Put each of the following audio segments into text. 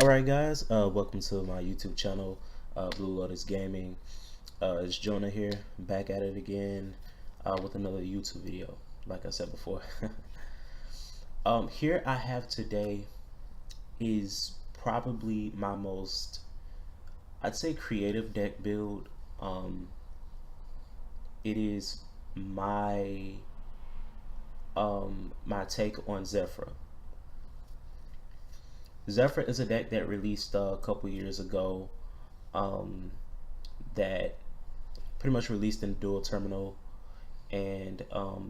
Alright guys, welcome to my YouTube channel, Blue Lotus Gaming. It's Jonah here, back at it again with another YouTube video, like I said before. Here I have today is probably my most, I'd say, creative deck build. It is my my take on Zefra. Zephyr is a deck that released a couple years ago, that pretty much released in dual terminal, and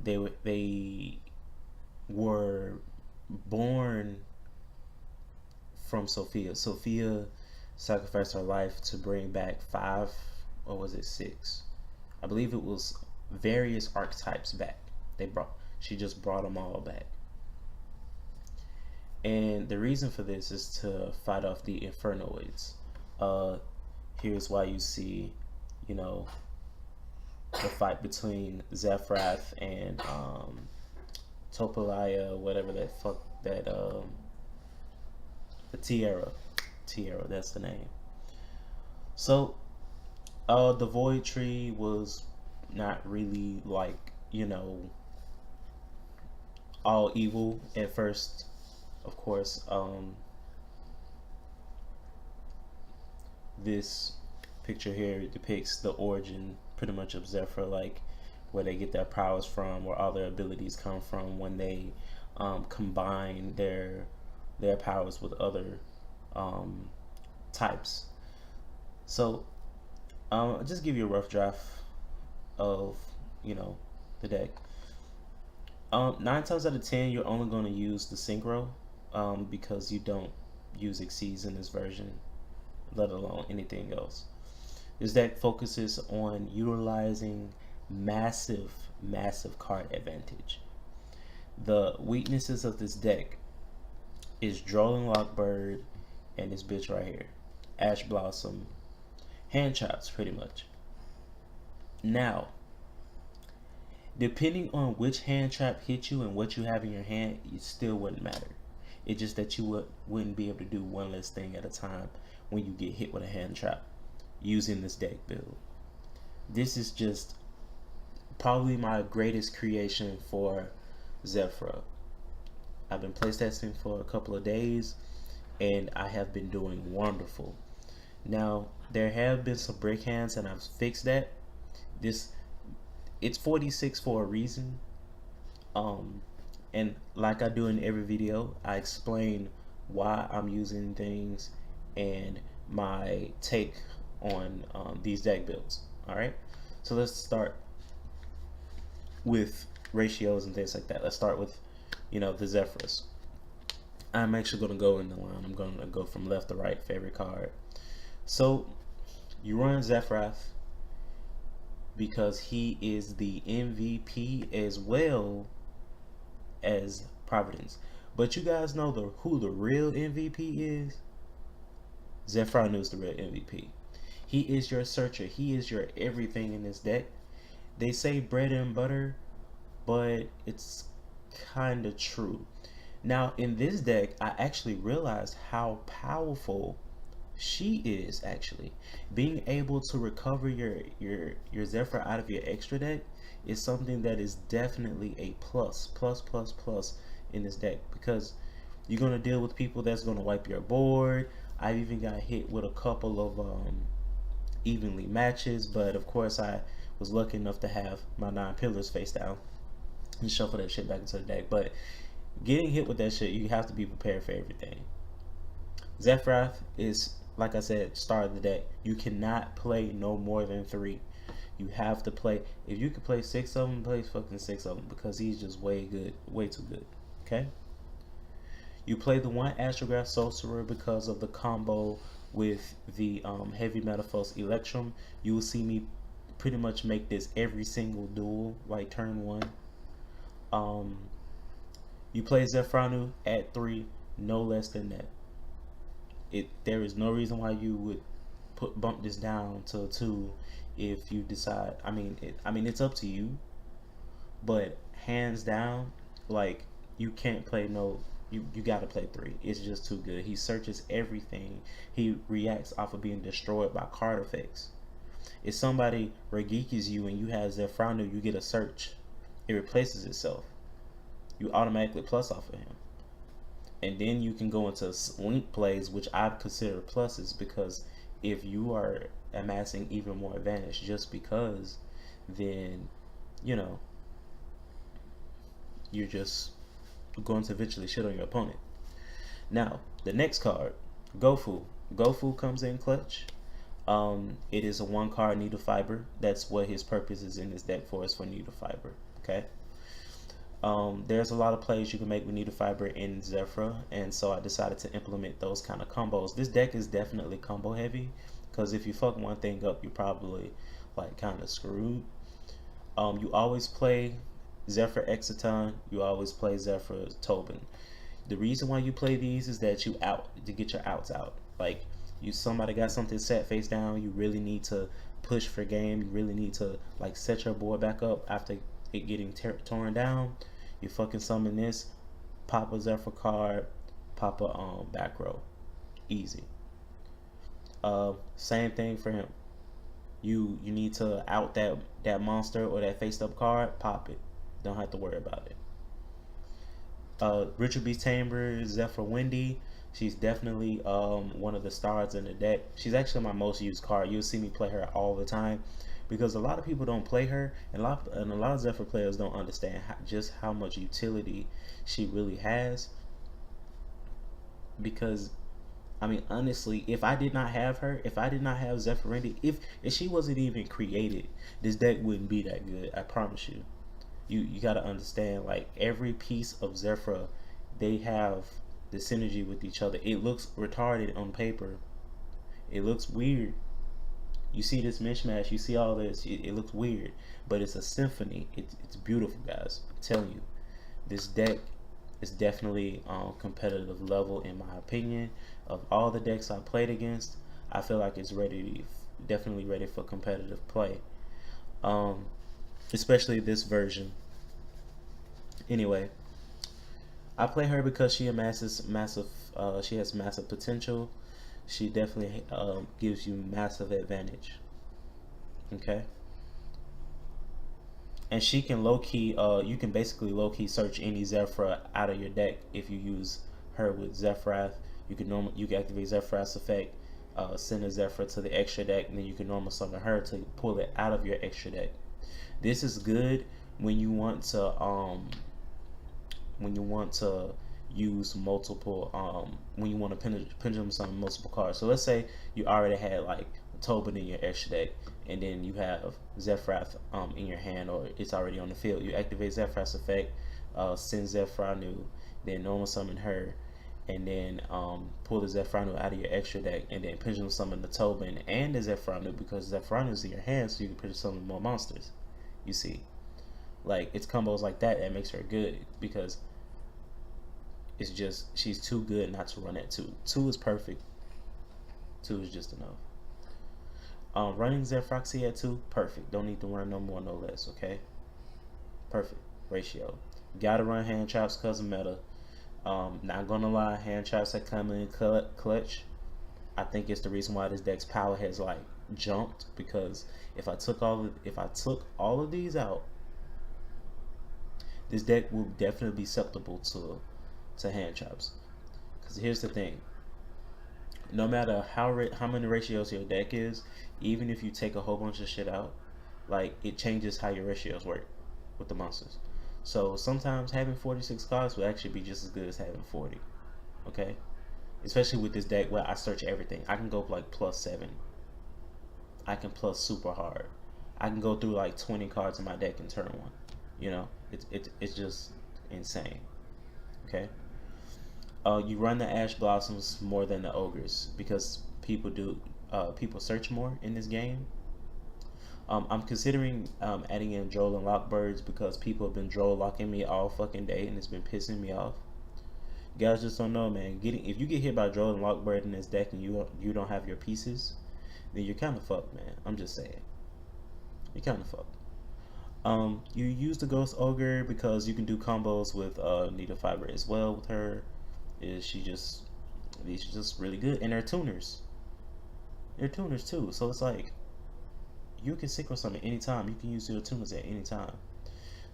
they were born from Sophia. Sophia sacrificed her life to bring back 5, or was it 6? I believe it was various archetypes back. She just brought them all back. And the reason for this is to fight off the Infernoids. Here's why you see, the fight between Zephyr and Topalaya, whatever that fuck that the Tierra, that's the name. So the Void Tree was not really like, all evil at first. Of course, this picture here depicts the origin pretty much of Zephyr, like where they get their powers from, where all their abilities come from when they combine their powers with other types. So I'll just give you a rough draft of the deck. 9 times out of 10 you're only going to use the synchro, because you don't use exceeds in this version, let alone anything else. This deck focuses on utilizing massive card advantage. The weaknesses of this deck is Drolling Lockbird and this bitch right here, Ash Blossom, hand traps pretty much. Now, depending on which hand trap hit you and what you have in your hand, it still wouldn't matter. It's just that you wouldn't be able to do one less thing at a time when you get hit with a hand trap using this deck build. This is just probably my greatest creation for Zefra. I've been playtesting for a couple of days and I have been doing wonderful. Now, there have been some break hands and I've fixed that. It's 46 for a reason. And like I do in every video, I explain why I'm using things and my take on these deck builds. Alright, so let's start with ratios and things like that. Let's start with the Zephyrs. I'm actually going to go in the line. I'm going to go from left to right, favorite card. So you run Zephyr because he is the MVP as well as Providence. But you guys know who the real MVP is? Zephyr is the real MVP. He is your searcher. He is your everything in this deck. They say bread and butter, but it's kind of true. Now, in this deck, I actually realized how powerful she is. Actually, being able to recover your Zephyr out of your extra deck is something that is definitely a plus in this deck, because you're going to deal with people that's going to wipe your board. I've even got hit with a couple of evenly matches, but of course I was lucky enough to have my 9 pillars face down and shuffle that shit back into the deck. But getting hit with that shit, you have to be prepared for everything. Zephyr is, like I said, start of the deck. You cannot play no more than 3. You have to play, if you can play 6 of them, play fucking 6 of them, because he's just way too good. Okay? You play the 1 Astrograph Sorcerer because of the combo with the Heavy Metaphos Electrum. You will see me pretty much make this every single duel, like turn 1. You play Zefra at 3, no less than that. There is no reason why you would bump this down to a 2 if you decide. I mean it's up to you, but hands down, like, you can't play no You gotta play 3. It's just too good. He searches everything. He reacts off of being destroyed by card effects. If somebody regekis you and you have Zefra, you get a search. It replaces itself. You automatically plus off of him. And then you can go into link plays, which I consider pluses, because if you are amassing even more advantage just because, then, you know, you're just going to eventually shit on your opponent. Now, the next card, Gofu. Gofu comes in clutch. It is a 1 card needle fiber. That's what his purpose is in this deck for, is for needle fiber. Okay. There's a lot of plays you can make with needle fiber in Zefra, and so I decided to implement those kind of combos. This deck is definitely combo heavy, because if you fuck one thing up, you're probably like kind of screwed. You always play Zephyr Exciton, you always play Zephyr Tobin. The reason why you play these is that you out to get your outs out. Like, somebody got something set face down, you really need to push for game, you really need to like set your board back up after it getting torn down. You fucking summon this, pop a Zephyr card, pop a back row, easy. Same thing for him. You need to out that monster or that face up card, pop it. Don't have to worry about it. Richard B. Chamber, Zephyr Wendy. She's definitely one of the stars in the deck. She's actually my most used card. You'll see me play her all the time, because a lot of people don't play her, and a lot of Zephyr players don't understand just how much utility she really has. Because, I mean, honestly, if I did not have her, if I did not have Zephyr Wendy, if she wasn't even created, this deck wouldn't be that good. I promise you. You gotta understand, like, every piece of Zefra, they have the synergy with each other. It looks retarded on paper. It looks weird. You see this mishmash, you see all this, it looks weird, but it's a symphony. It's beautiful, guys. I'm telling you, this deck is definitely competitive level, in my opinion. Of all the decks I played against, I feel like it's definitely ready for competitive play. Especially this version. Anyway, I play her because she has massive potential. She definitely gives you massive advantage. Okay. And she can low-key, you can basically low-key search any Zephyr out of your deck if you use her with Zephyr. You can activate Zephyr's effect, send a Zephyr to the extra deck, and then you can normal summon her to pull it out of your extra deck. This is good when you want to use multiple when you want to pendulum summon multiple cards. So let's say you already had like Tobin in your extra deck, and then you have Zephyr in your hand, or it's already on the field. You activate Zephyr's effect, send Zephyr, then normal summon her, and then pull the Zephyr out of your extra deck, and then pendulum summon the Tobin and the Zephyr, because Zephyr is in your hand, so you can pendulum summon more monsters. You see, like, it's combos like that that makes her good, because it's just, she's too good not to run at 2. 2 is perfect. 2 is just enough. Running Zefroxy at 2, perfect. Don't need to run no more, no less. Okay, perfect ratio. Gotta run hand traps because of meta. Not gonna lie, hand traps that come in clutch, I think it's the reason why this deck's power has like jumped, because if I took all of these out, this deck will definitely be susceptible to hand traps. Because here's the thing, no matter how many ratios your deck is, even if you take a whole bunch of shit out, like, it changes how your ratios work with the monsters. So sometimes having 46 cards will actually be just as good as having 40. Okay, especially with this deck where I search everything. I can go like +7. I can plus super hard. I can go through like 20 cards in my deck in turn 1. You know, it's just insane. Okay. You run the Ash Blossoms more than the Ogres, because people search more in this game. I'm considering adding in Droll and Lockbirds, because people have been Droll locking me all fucking day, and it's been pissing me off. You guys just don't know, man. If you get hit by Droll and Lockbird in this deck and you don't have your pieces, then you're kind of fucked, man. I'm just saying, you're kind of fucked. You use the Ghost Ogre because you can do combos with Needle Fiber as well with her. Is she just these are just really good, and they're tuners. They're tuners too, so it's like you can synchro summon anytime. You can use your tuners at any time.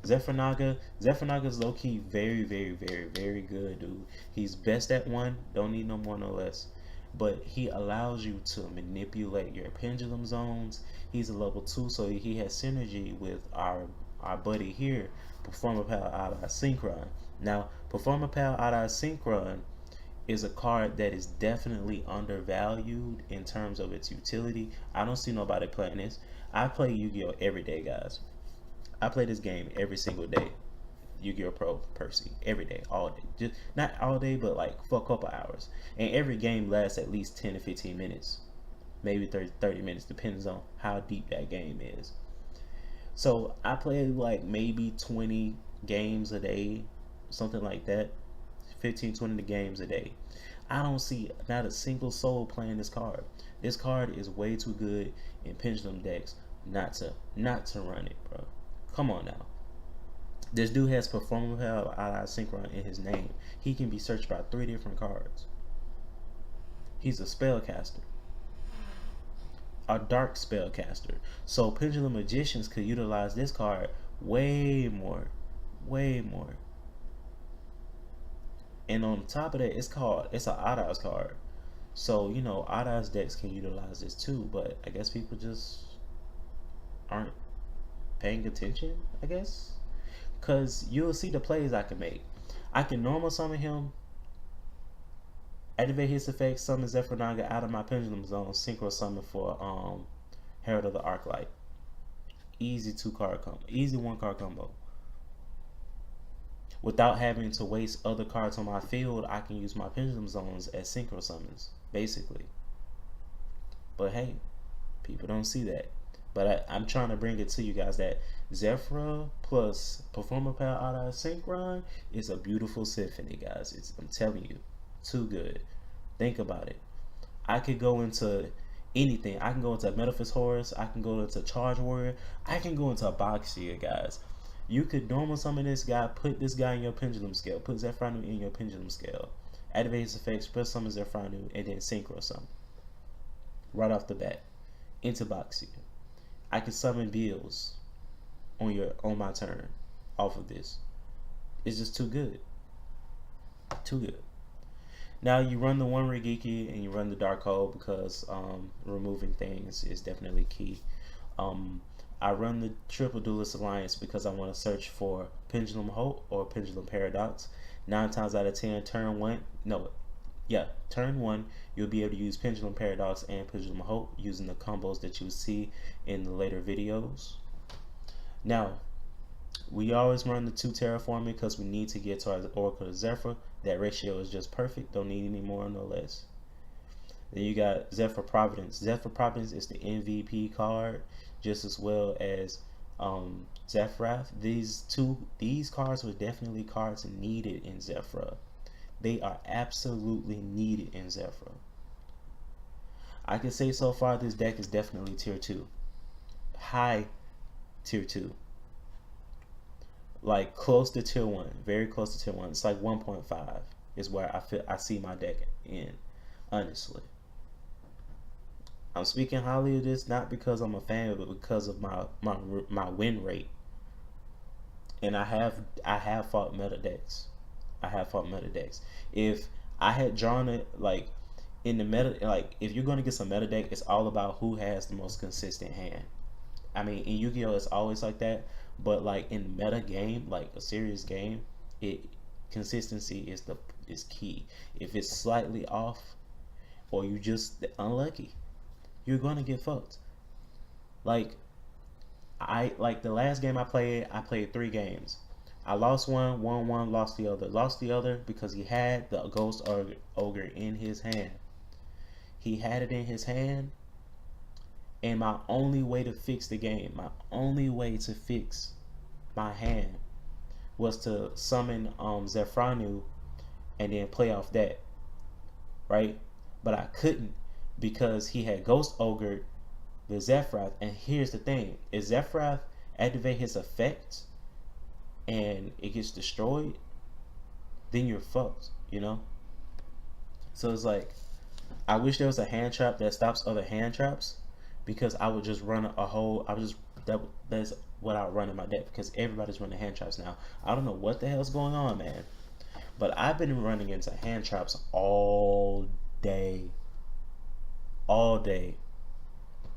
Zephyr Naga's low key very good, dude. He's best at one, don't need no more, no less. But he allows you to manipulate your pendulum zones. He's a level 2, so he has synergy with our buddy here, Performer Power Ally Synchron. Now, Performer Power Ally Synchron is a card that is definitely undervalued in terms of its utility. I don't see nobody playing this. I play Yu-Gi-Oh every day, guys. I play this game every single day. Yu-Gi-Oh! Pro Percy every day, all day. Just not all day, but like for a couple hours. And every game lasts at least 10 to 15 minutes, maybe 30 minutes, depends on how deep that game is. So I play like maybe 20 games a day, something like that. 15-20 games a day. I don't see not a single soul playing this card. This card is way too good in pendulum decks not to run it, bro. Come on now. This dude has Performer Power Ally Synchron in his name. He can be searched by 3 different cards. He's a spellcaster. A dark spellcaster. So Pendulum Magicians could utilize this card way more. Way more. And on top of that, it's an Odd card. So, you know, Odd decks can utilize this too, but I guess people just aren't paying attention, I guess. Because you'll see the plays I can make. I can normal summon him, activate his effect, summon Zephyr Naga out of my pendulum zone, synchro summon for Herald of the Arclight. Easy 2-card combo. Easy 1-card combo. Without having to waste other cards on my field, I can use my pendulum zones as synchro summons, basically. But hey, people don't see that. But I'm trying to bring it to you guys that Zefra plus Performer Power Ally Synchron is a beautiful symphony, guys. I'm telling you, too good. Think about it. I could go into anything. I can go into Metaphys Horus. I can go into Charge Warrior. I can go into Boxia, guys. You could normal summon this guy, put this guy in your pendulum scale, put Zephyr in your pendulum scale, activate his effects, press summon Zephyr, and then synchro summon. Right off the bat. Into Boxia. I can summon bills on my turn off of this. It's just too good. Too good. Now you run the one Regiki and you run the Dark Hole because removing things is definitely key. I run the Triple Duelist Alliance because I want to search for Pendulum Hope or Pendulum Paradox. 9 times out of 10, turn 1, you'll be able to use Pendulum Paradox and Pendulum Hope using the combos that you see in the later videos. Now, we always run the 2 Terraforming because we need to get to our Oracle of Zephyr. That ratio is just perfect, don't need any more, no less. Then you got Zephyr Providence. Zephyr Providence is the MVP card, just as well as Zephyr. These cards were definitely cards needed in Zephyr. They are absolutely needed in Zephyr. I can say so far this deck is definitely tier 2. High tier 2. Like close to tier 1. Very close to tier 1. It's like 1.5 is where I see my deck in, honestly. I'm speaking highly of this not because I'm a fan, but because of my win rate. And I have fought meta decks. If I had drawn it like in the meta, like if you're gonna get some meta deck, it's all about who has the most consistent hand. I mean, in Yu-Gi-Oh, it's always like that, but like in meta game, like a serious game, consistency is key. If it's slightly off, or you just unlucky, you're gonna get fucked. Like the last game I played 3 games. I lost one, won one, lost the other. Lost the other because he had the Ghost Ogre in his hand. He had it in his hand, and my only way to fix the game, my only way to fix my hand was to summon Zephyr and then play off that, right? But I couldn't because he had Ghost Ogre the Zephyr. And here's the thing, is Zephyr activate his effect, and it gets destroyed, then you're fucked, you know? So it's like, I wish there was a hand trap that stops other hand traps, because I would just run a whole, I would just, that's what I would run in my deck, because everybody's running hand traps now. I don't know what the hell's going on, man. But I've been running into hand traps all day. All day.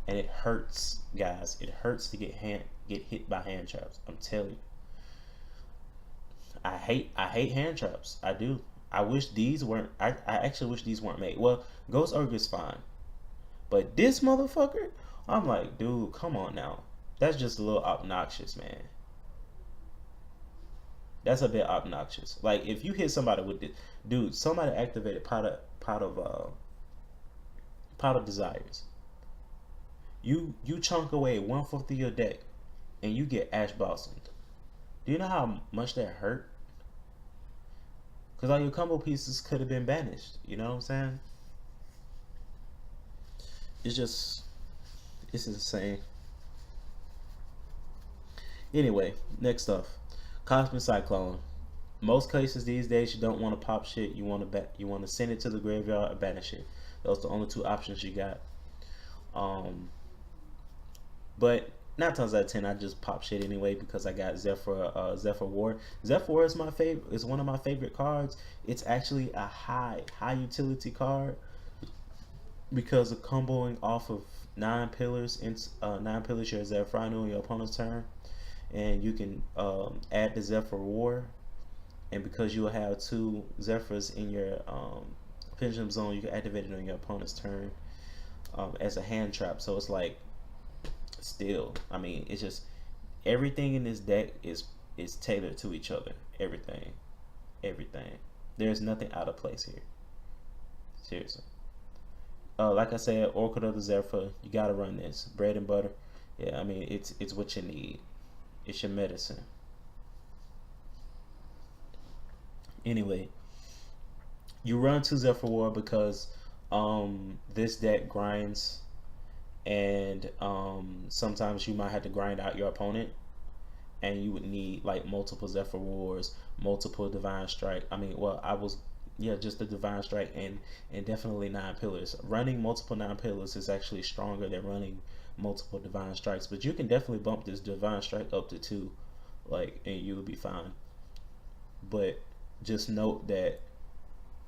And it hurts, guys. It hurts to get hit by hand traps. I'm telling you. I hate hand traps. I do. I wish these weren't. I actually wish these weren't made. Well, Ghost Ogre's fine, but this motherfucker, I'm like, dude, come on now. That's just a little obnoxious, man. That's a bit obnoxious. Like, if you hit somebody with this, dude, somebody activated pot of desires. You chunk away 1/4 of your deck, and you get Ash Blossomed. Do you know how much that hurt? Because all your combo pieces could have been banished. You know what I'm saying? It's insane. Anyway, next up, Cosmic Cyclone. Most cases these days, you don't want to pop shit. You want to send it to the graveyard or banish it. Those are the only two options you got. But 9 times out of 10, I just pop shit anyway because I got Zephyr War. Zephyr War is my favorite. Is one of my favorite cards. It's actually a high utility card because of comboing off of 9 pillars. 9 pillars your Zephyr in your opponent's turn, and you can add the Zephyr War, and because you will have 2 Zephyrs in your Pendulum Zone, you can activate it on your opponent's turn as a hand trap. So it's like, still, I mean, it's just everything in this deck is tailored to each other. Everything. There's nothing out of place here. Seriously. Like I said, Orchid of the Zephyr, you gotta run this. Bread and butter. Yeah, I mean, it's what you need. It's your medicine. Anyway, you run 2 Zephyr War because this deck grinds, and sometimes you might have to grind out your opponent, and you would need like multiple Zephyr Wars, multiple Divine Strike. I mean, well, just the Divine Strike, and definitely 9 pillars. Running multiple 9 pillars is actually stronger than running multiple Divine Strikes, but you can definitely bump this Divine Strike up to 2, like, and you will be fine. But just note that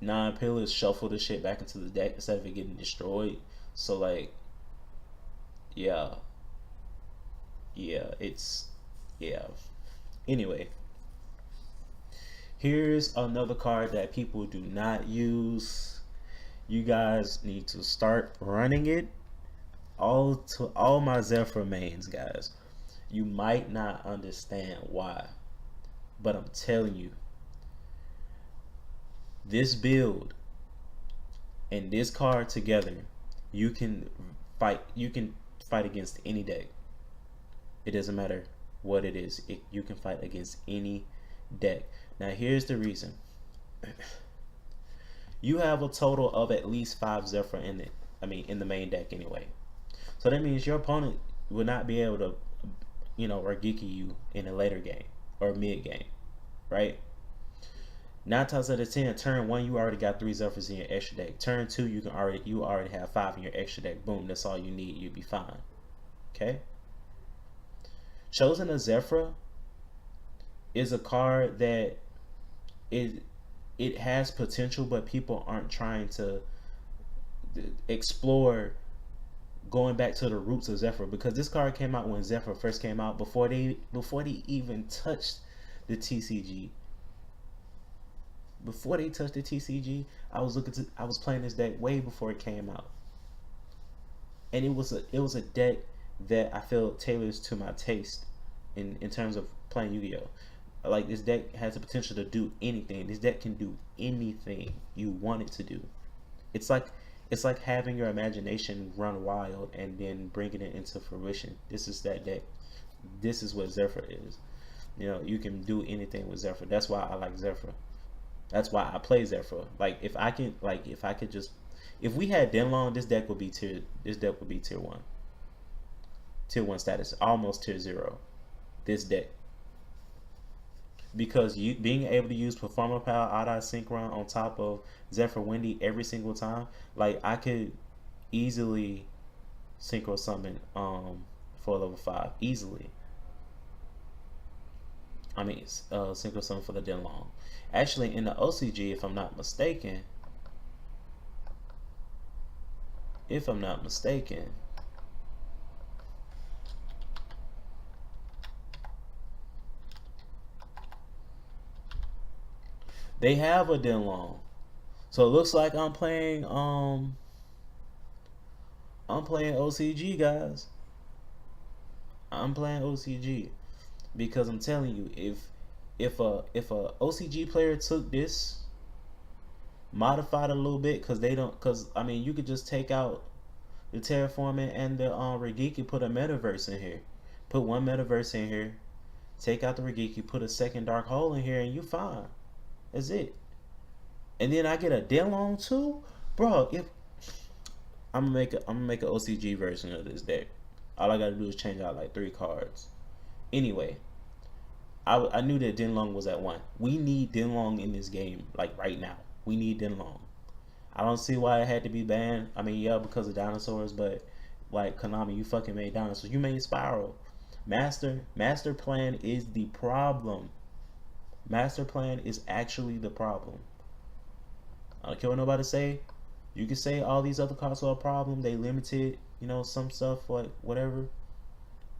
9 pillars shuffle the shit back into the deck instead of it getting destroyed. So like, yeah. Anyway, here's another card that people do not use. You guys need to start running it. To all my Zephyr mains, guys. You might not understand why, but I'm telling you, this build and this card together, you can fight against any deck. It doesn't matter what it is. You can fight against any deck. Now here's the reason. You have a total of at least 5 Zephyr in it. I mean, in the main deck anyway. So that means your opponent will not be able to, Ragiki you in a later game or mid game, right? 9 times out of 10, turn 1 you already got 3 Zephyrs in your extra deck. Turn 2 you already have 5 in your extra deck. Boom, that's all you need. You'll be fine. Okay. Chosen a Zephyr is a card that it has potential, but people aren't trying to explore going back to the roots of Zephyr, because this card came out when Zephyr first came out, before they even touched the TCG. Before they touched the TCG, I was playing this deck way before it came out, and it was a deck that I feel tailors to my taste in terms of playing Yu-Gi-Oh. Like, this deck has the potential to do anything. This deck can do anything you want it to do. It's like having your imagination run wild and then bringing it into fruition. This is that deck. This is what Zephyr is. You can do anything with Zephyr. That's why I like Zephyr. That's why I play Zephyr. Like, if we had Denlong, this deck would be tier 1. Tier 1 status, almost tier 0. this deck. Because you being able to use Performer Power Odd-Eye Synchron on top of Zephyr Windy every single time, like I could easily synchro summon for level 5 easily. I mean synchro summon for the Denlong. Actually in the OCG, if I'm not mistaken, they have a Denlong. So it looks like I'm playing OCG, guys. I'm playing OCG because I'm telling you, if a OCG player took this, modified a little bit, because I mean you could just take out the terraforming and the Regiki, put a metaverse in here, put one metaverse in here, take out the Regiki, put a second dark hole in here, and you fine. That's it. And then I get a Denlong too, bro. If I'm gonna make an OCG version of this deck, all I gotta do is change out like 3 cards. Anyway, I knew that Denlong was at 1. We need Denlong in this game, like right now. We need Denlong. I don't see why it had to be banned. I mean, yeah, because of dinosaurs, but like Konami, you fucking made dinosaurs. You made Spiral. Master Plan is the problem. Master Plan is actually the problem. I don't care what nobody say. You can say all these other cards are a problem. They limited, you know, some stuff like whatever.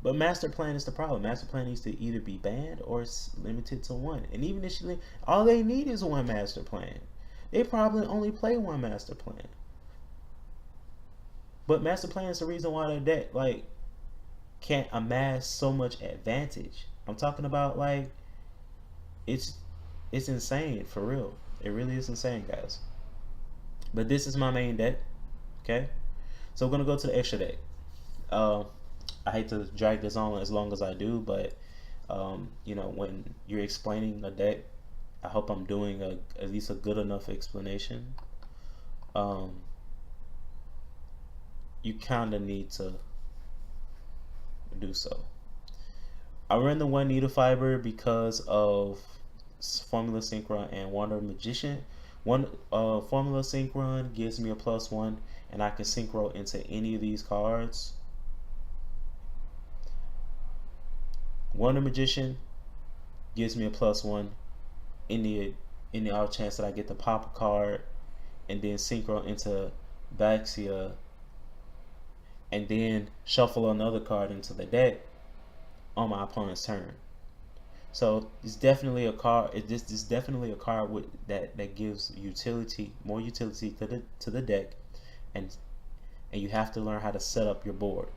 But Master Plan is the problem. Master Plan needs to either be banned or it's limited to 1. And even if all they need is 1 Master Plan. They probably only play 1 Master Plan. But Master Plan is the reason why their deck like can't amass so much advantage. I'm talking about like it's insane for real. It really is insane, guys. But this is my main deck. Okay, so we're gonna go to the extra deck. I hate to drag this on as long as I do, but you know, when you're explaining a deck, I hope I'm doing at least a good enough explanation. You kind of need to do so. I run the 1 needle fiber because of Formula Synchron and Wonder Magician. Formula Synchron gives me a +1, and I can synchro into any of these cards. Wonder Magician gives me a +1 in the off chance that I get to pop a card and then synchro into Baxia and then shuffle another card into the deck on my opponent's turn. So it's definitely a card. This is definitely a card with that gives utility, more utility to the deck, and you have to learn how to set up your board.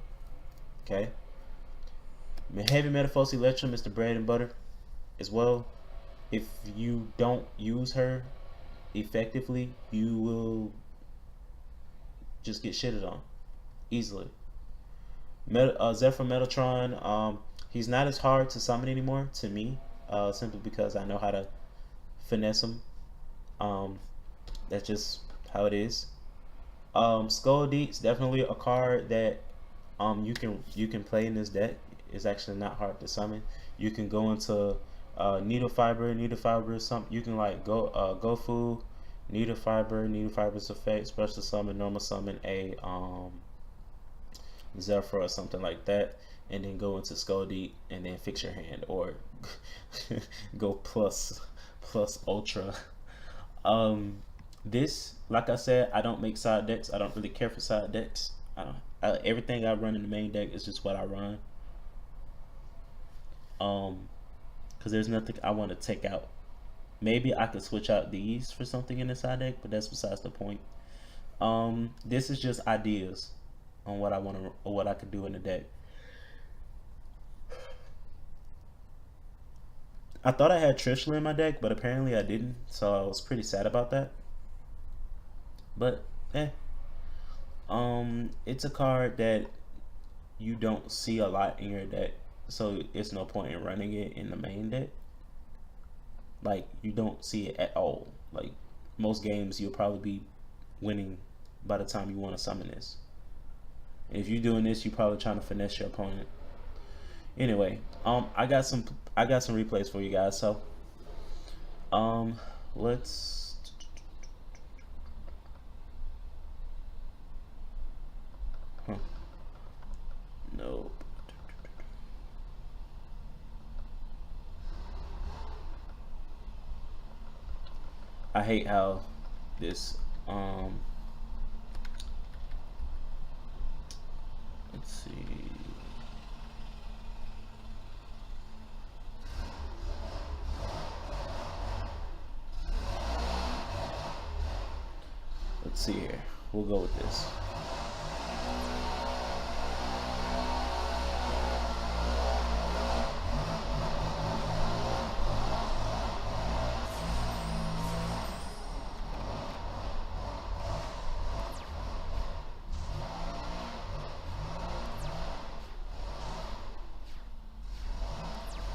Okay. Heavy Metaphos Electrum is the bread and butter as well. If you don't use her effectively, you will just get shitted on easily. Zephyr Metatron, he's not as hard to summon anymore to me, simply because I know how to finesse him. That's just how it is. Skull Deep's definitely a card that you can play in this deck. It's actually not hard to summon. You can go into needle fiber, something. You can like go full needle fiber's effect, special summon, normal summon a Zephyr or something like that, and then go into Skull Deep and then fix your hand, or go plus ultra. This, like I said, I don't make side decks. I don't really care for side decks. Everything I run in the main deck is just what I run. Because there's nothing I want to take out. Maybe I could switch out these for something in the side deck, but that's besides the point. This is just ideas on what I want to, or what I could do in the deck. I thought I had Trishula in my deck, but apparently I didn't, so I was pretty sad about that. But it's a card that you don't see a lot in your deck, so it's no point in running it in the main deck. Like, you don't see it at all. Like, most games you'll probably be winning by the time you want to summon this. And if you're doing this, you're probably trying to finesse your opponent. Anyway, I got some replays for you guys. So, um, let's. Huh. Nope. I hate how this let's see. Let's see here. We'll go with this.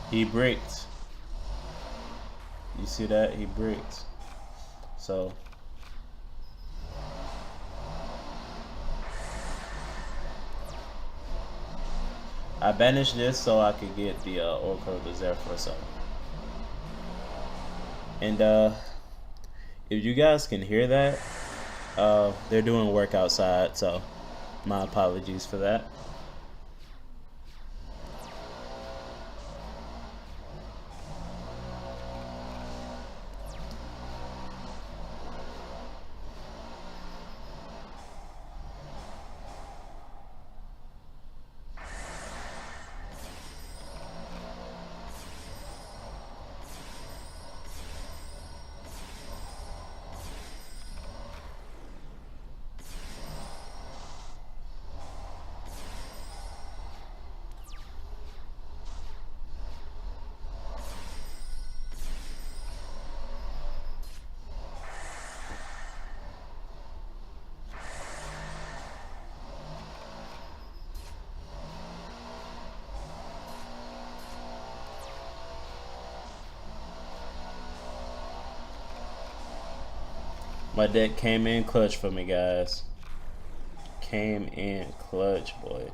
He bricked. You see that? He bricked. So I banished this so I could get the Oracle of the Zephyr. So, and if you guys can hear that, they're doing work outside. So my apologies for that. My deck came in clutch for me, guys. Came in clutch, boy.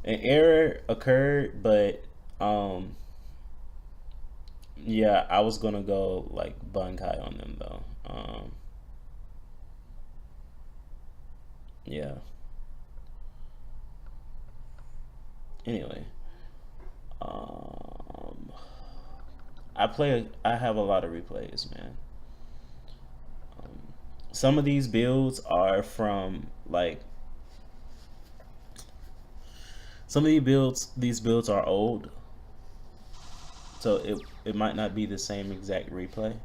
An error occurred, but yeah, I was gonna go like Bunkai on them though. Yeah. Anyway, I have a lot of replays, man. Some of these builds are from like some of these builds are old, so it might not be the same exact replay.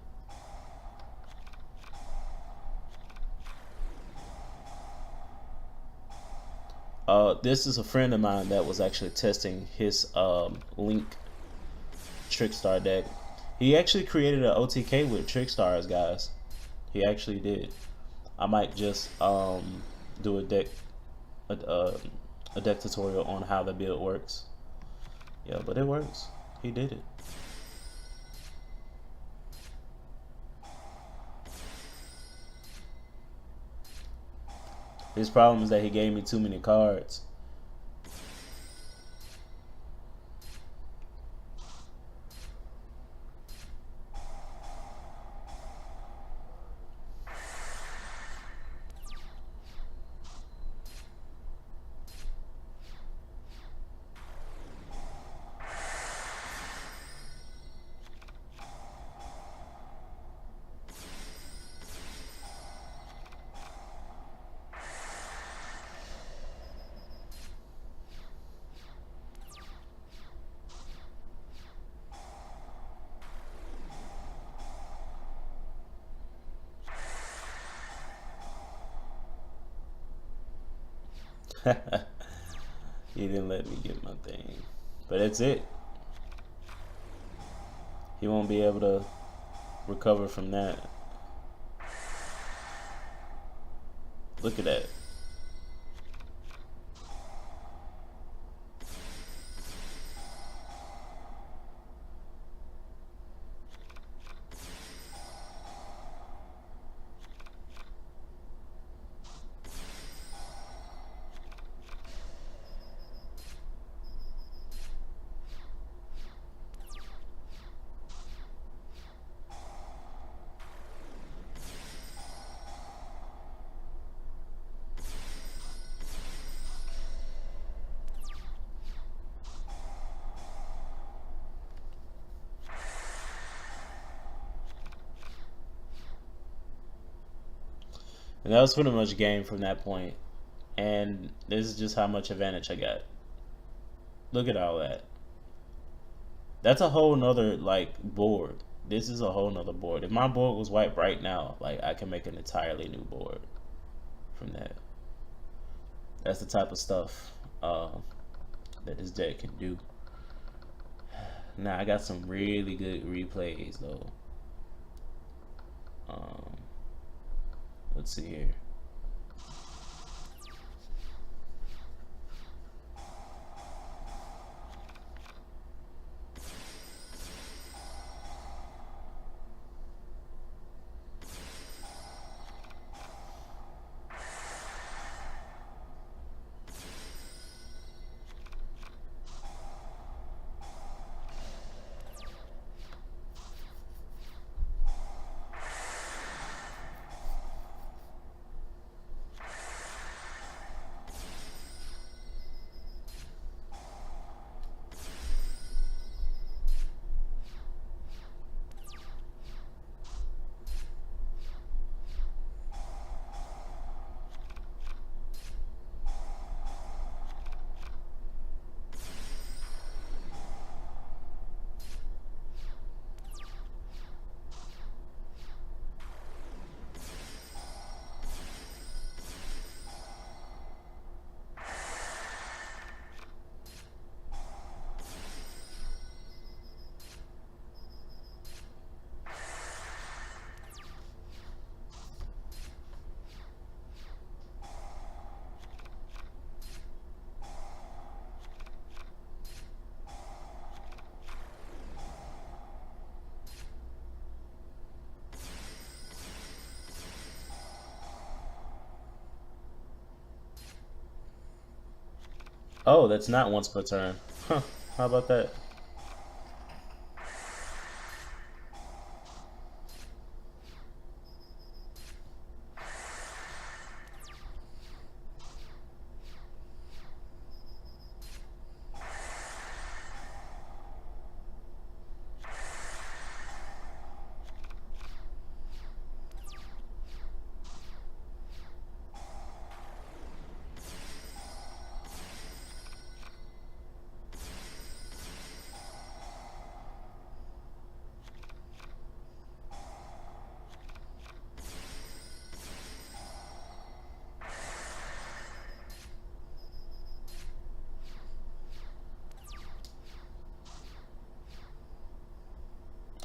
This is a friend of mine that was actually testing his Link Trickstar deck. He actually created an OTK with Trickstars, guys. He actually did. I might just do a deck tutorial on how the build works. Yeah, but it works. He did it. His problem is that he gave me too many cards. He didn't let me get my thing. But that's it. He won't be able to recover from that. Look at that. And that was pretty much game from that point. And this is just how much advantage I got. Look at all that. That's a whole nother like board. This is a whole nother board. If my board was wiped right now, like I can make an entirely new board from that. That's the type of stuff that this deck can do. Now I got some really good replays though. Let's see here. Oh, that's not once per turn. Huh. How about that?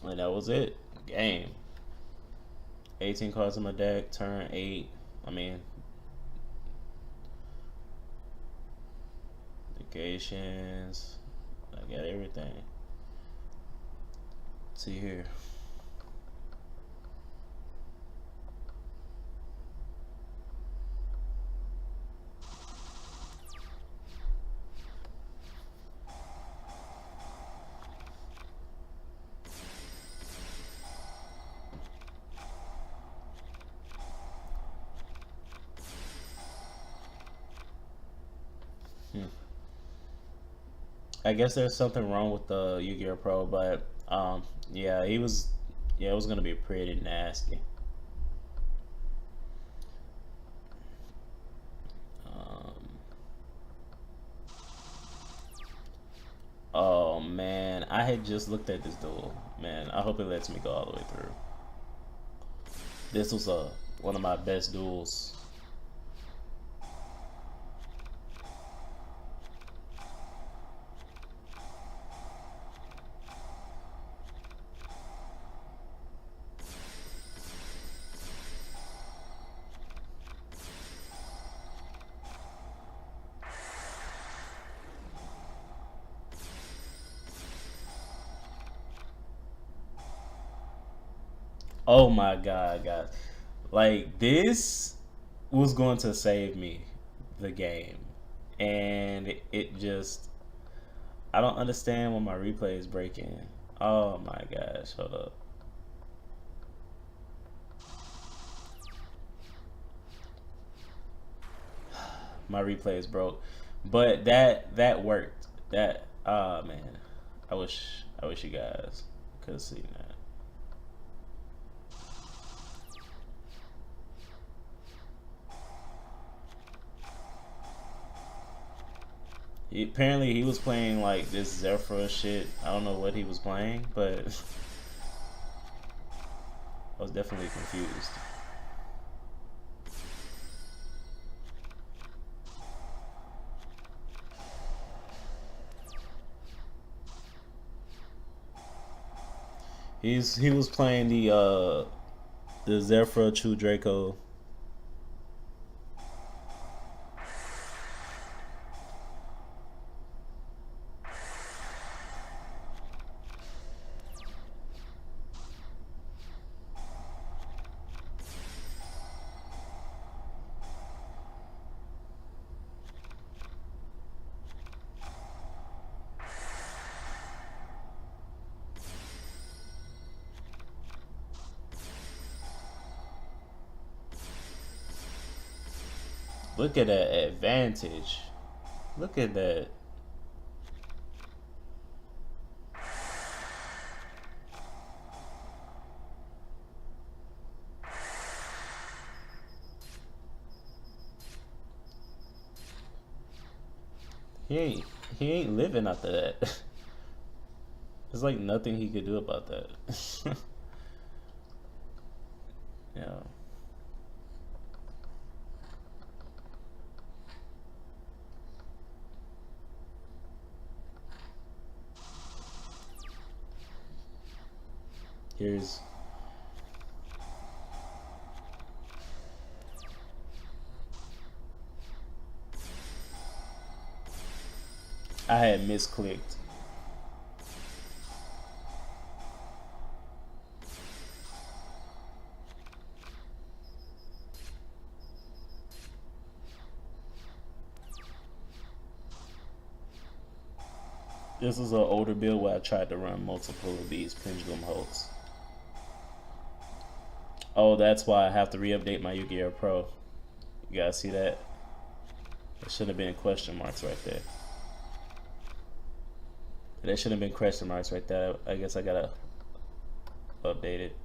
And that was it. Game. 18 cards in my deck, turn 8. I mean, negations. I got everything. Let's see here. I guess there's something wrong with the ygopro, but yeah, it was gonna be pretty nasty. Oh man, I had just looked at this duel. Man, I hope it lets me go all the way through. This was one of my best duels. Oh my god, guys. Like this was going to save me the game. And it just I don't understand when my replay is breaking. Oh my gosh, hold up. My replay is broke. But that worked. That man. I wish you guys could have seen that. Apparently he was playing like this Zephyr shit. I don't know what he was playing, but I was definitely confused. He was playing the Zefra True Draco. Look at that advantage. Look at that. He ain't he ain't living after that. There's like nothing he could do about that. Yeah. Here's I had misclicked. This is an older build where I tried to run multiple of these pendulum holds. Oh, that's why I have to re-update my ygopro. You guys see that? There should have been question marks right there. There should have been question marks right there. I guess I gotta update it.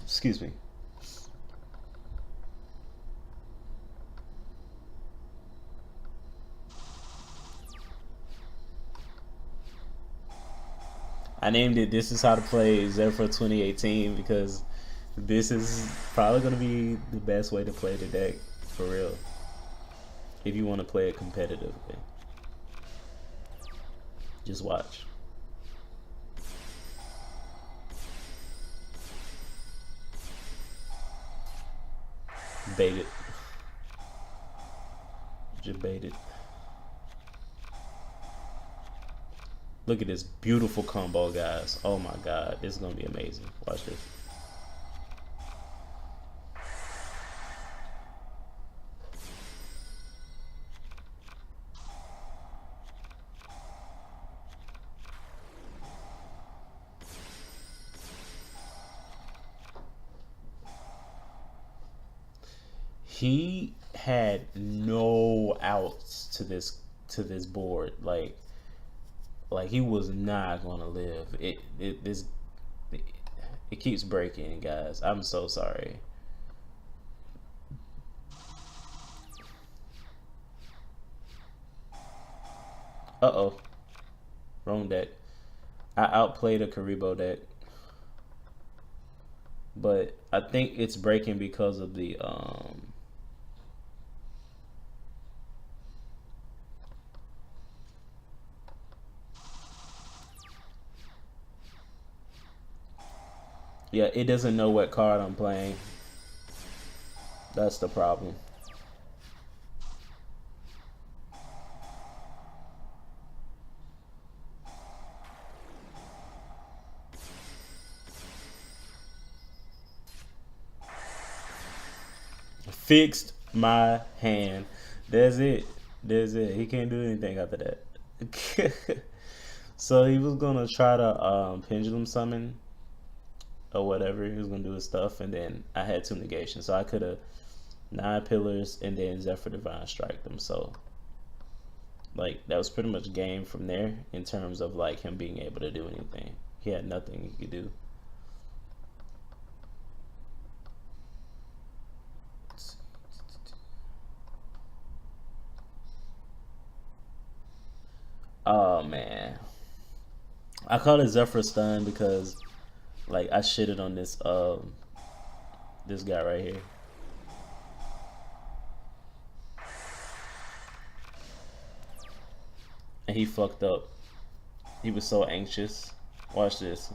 Excuse me. I named it "This is how to play Zephyr 2018" because this is probably gonna be the best way to play the deck for real. If you want to play it competitively, just watch. Bait it. Just bait it. Look at this beautiful combo, guys. Oh my god, this is gonna be amazing. Watch this. He had no outs to this board. Like he was not gonna live. It keeps breaking, guys. I'm so sorry. Uh-oh. Wrong deck. I outplayed a Karibo deck. But I think it's breaking because of the yeah, it doesn't know what card I'm playing. That's the problem. Fixed my hand. That's it. That's it. He can't do anything after that. So he was gonna try to pendulum summon or whatever. He was gonna do his stuff, and then I had 2 negations, so I could have 9 pillars and then Zephyr Divine strike them. So like that was pretty much game from there in terms of like him being able to do anything. He had nothing he could do. Oh man, I call it Zephyr stun because like I shitted on this guy right here. And he fucked up. He was so anxious. Watch this.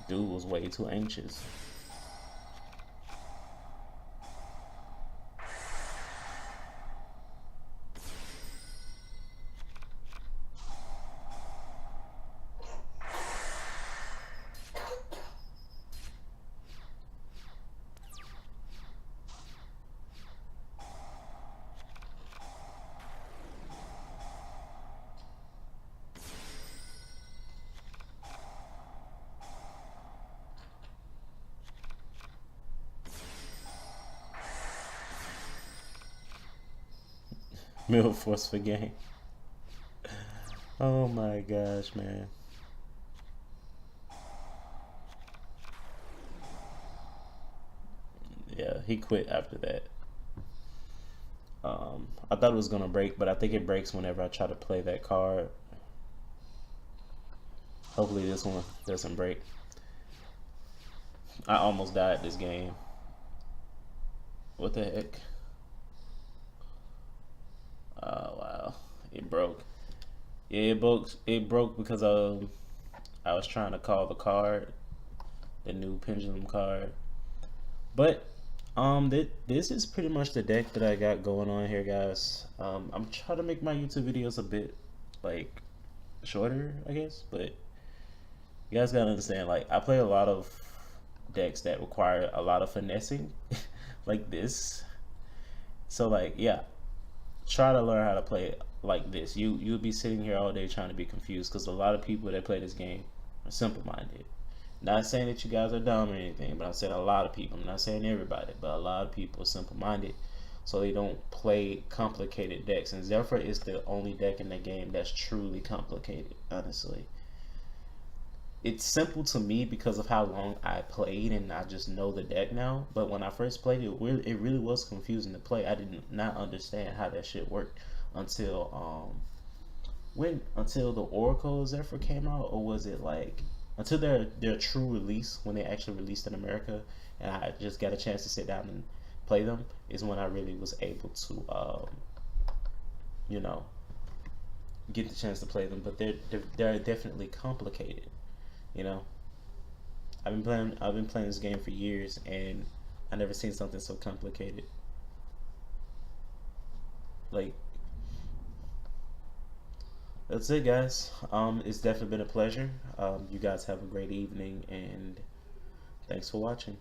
Dude was way too anxious. Middle force for game. Oh my gosh, man. Yeah, he quit after that. I thought it was gonna break, but I think it breaks whenever I try to play that card. Hopefully this one doesn't break. I almost died this game. What the heck? Oh wow, it broke. Yeah, it broke. It broke because I was trying to call the card, the new pendulum card. But this is pretty much the deck that I got going on here, guys. I'm trying to make my YouTube videos a bit like shorter, I guess, but you guys gotta understand, like I play a lot of decks that require a lot of finessing, like this. So like, yeah, try to learn how to play it like this. You'll be sitting here all day trying to be confused because a lot of people that play this game are simple-minded. Not saying that you guys are dumb or anything, but I said a lot of people. I'm not saying everybody, but a lot of people are simple-minded, so they don't play complicated decks. And Zephyr is the only deck in the game that's truly complicated, honestly. It's simple to me because of how long I played and I just know the deck now. But when I first played it, it really was confusing to play. I did not understand how that shit worked until until the Oracle Zephyr came out, or was it like until their true release when they actually released in America, and I just got a chance to sit down and play them, is when I really was able to you know, get the chance to play them. But they're definitely complicated. You know, I've been playing this game for years, and I never seen something so complicated. Like, that's it, guys. It's definitely been a pleasure. You guys have a great evening, and thanks for watching.